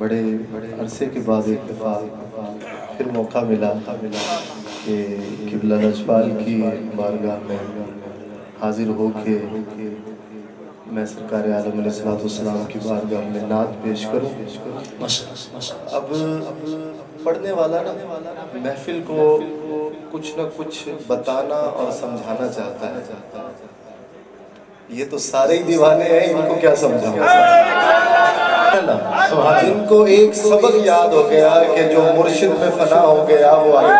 بڑے عرصے کے بعد ایک دفعہ پھر موقع ملا کہ قبلہ لجپال کی بارگاہ میں حاضر ہو کے میں سرکار عالم علیہ الصلوۃ والسلام کی بارگاہ میں نعت پیش کروں۔ اب پڑھنے والا نا محفل کو کچھ نہ کچھ بتانا اور سمجھانا چاہتا ہے۔ یہ تو سارے ہی دیوانے ہیں، ان کو کیا سمجھاؤں؟ جن کو ایک سبق یاد ہو گیا کہ جو مرشد میں فنا ہو گیا وہ آئے۔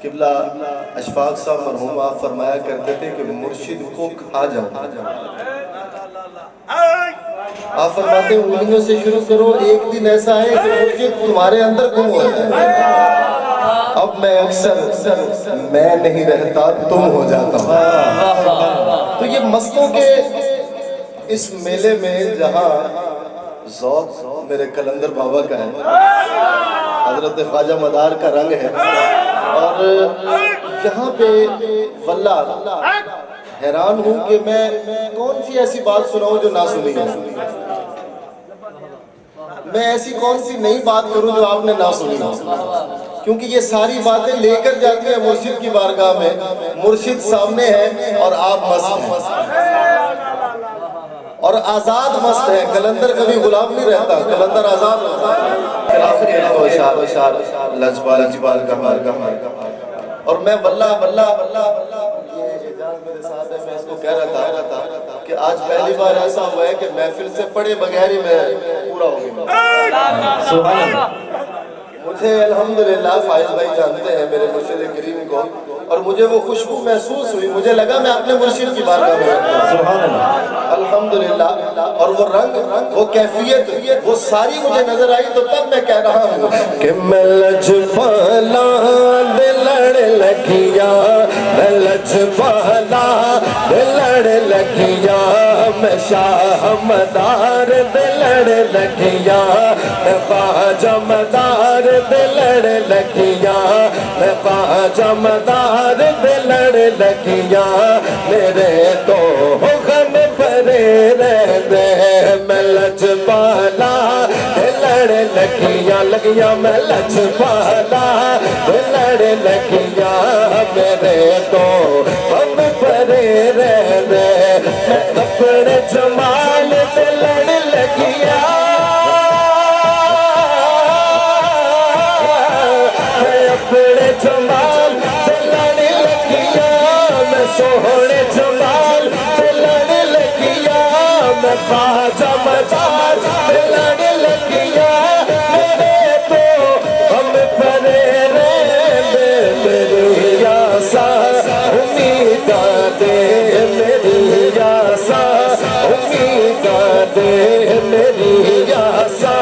قبلہ اشفاق صاحب مرحوم آپ فرمایا کرتے تھے کہ مرشد کو کھا جاؤ۔ آپ فرماتے ہیں انگلیوں سے شروع کرو، ایک دن ایسا ہے کہ مرشد تمہارے اندر گم ہو جائے۔ اب میں اکثر میں نہیں رہتا تم ہو جاتا ہوں۔ تو یہ مستوں کے اس میلے میں جہاں ذوق میرے کلندر بابا کا ہے، حضرت خواجہ مدار کا رنگ ہے، اور یہاں پہ واللہ حیران ہوں کہ میں کون سی ایسی بات سناؤں جو نہ سنی ہے، میں ایسی کون سی نئی بات کروں جو آپ نے نہ سنی ہو، کیونکہ یہ ساری باتیں لے کر جاتی ہیں مرشد کی بارگاہ میں۔ مرشد سامنے ہے اور آپ مست ہیں اور آزاد مست ہے۔ کلندر کبھی غلام نہیں رہتا، کلندر آزاد ہوتا ہے۔ پھر آخری ہے تو اشار لجپال کا بارگاہ، اور میں واللہ یہ اعجاز میرے ساتھ ہے، میں اس کو کہہ رہا تھا کہ آج پہلی بار ایسا ہوا ہے کہ محفل سے پڑھے بغیر ہی میں پورا ہو گیا۔ سبحان اللہ۔ مجھے الحمدللہ فائز بھائی جانتے ہیں میرے مرشد کریم کو، اور مجھے وہ خوشبو محسوس ہوئی، مجھے لگا میں اپنے مرشد کی بارگاہ میں ہوں۔ سبحان اللہ، الحمدللہ۔ اور وہ رنگ، وہ کیفیت، وہ ساری مجھے نظر آئی، تو تب میں کہہ رہا ہوں کہ میں لجپالا دے لڑ لگیا، میں لجپالا دے لڑ لگیا، میں شاہ مدار دے لڑ لگیا، میں خواجہ مدار دے لڑ لگیا، میں خواجہ مدار دے لڑ لگیا، میرے تو غم پرے رہتے، میں لجپالا دے لڑ لگیا، میں لجپالا دے لڑ لگیا، میرے تو غم پرے رہتے، میں اپنے جمال دے لڑ لگیا، اپنے جمال سے لڑ لگیا، میں سوہنے جمال سے لڑ لگیا، میں خواجہ مدار سے لڑ لگیا، میرے تو ہم پرے رہتے، میری آسا امیدہ دے، میری آسا امیدہ دے، میری آسا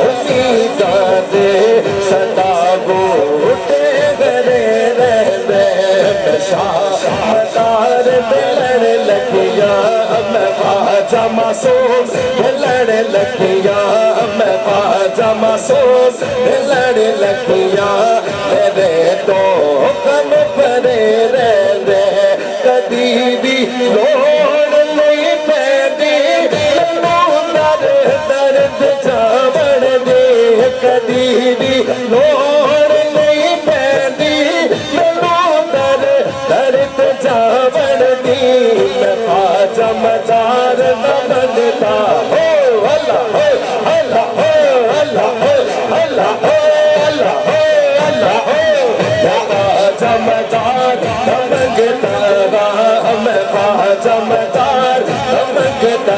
امیدہ دے، صدا بوٹے گرے رہتے، میں شاہ مدار دے لڑ لگیا، میں خواجہ معصوم دے لڑ لگیا، میں خواجہ معصوم دے لڑ لگیا، میرے تو غم پرے رہتے، کبھی بھی لوڑ نہیں پیندی، مینوں درد جاون دے، کبھی بھی لوڑ نہیں پیندی، مینوں درد جاون دی، میں خواجہ مدار دا بندہ ہو، اللہ ہو، اللہ ہو، اللہ ہو، اللہ ہو، اللہ ہو، اللہ ہو، میں خواجہ مدار دا منگتا رہا، میں خواجہ مدار دا منگتا،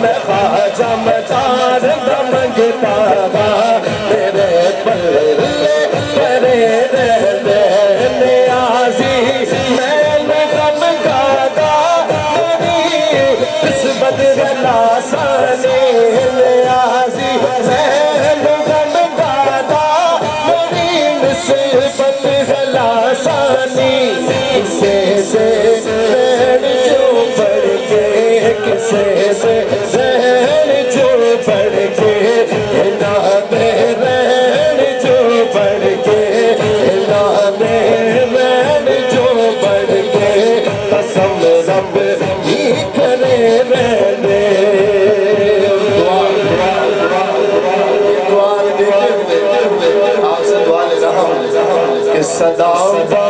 میں خواجہ مدار دا منگتا رہا، میرے پلے پرے رہتے، نیازی میں غم گادا، میری نسبت رلا سانے، نیازی میں غم گادا، میری نسبت رلا سانی، کسے سے زہر جو بڑھ کے، کسے سے زہر جو بڑھ کے، نام رین جو بڑھ کے، نام رین جو بڑھ کے، قسم رب ہی کرے رہنے، صدا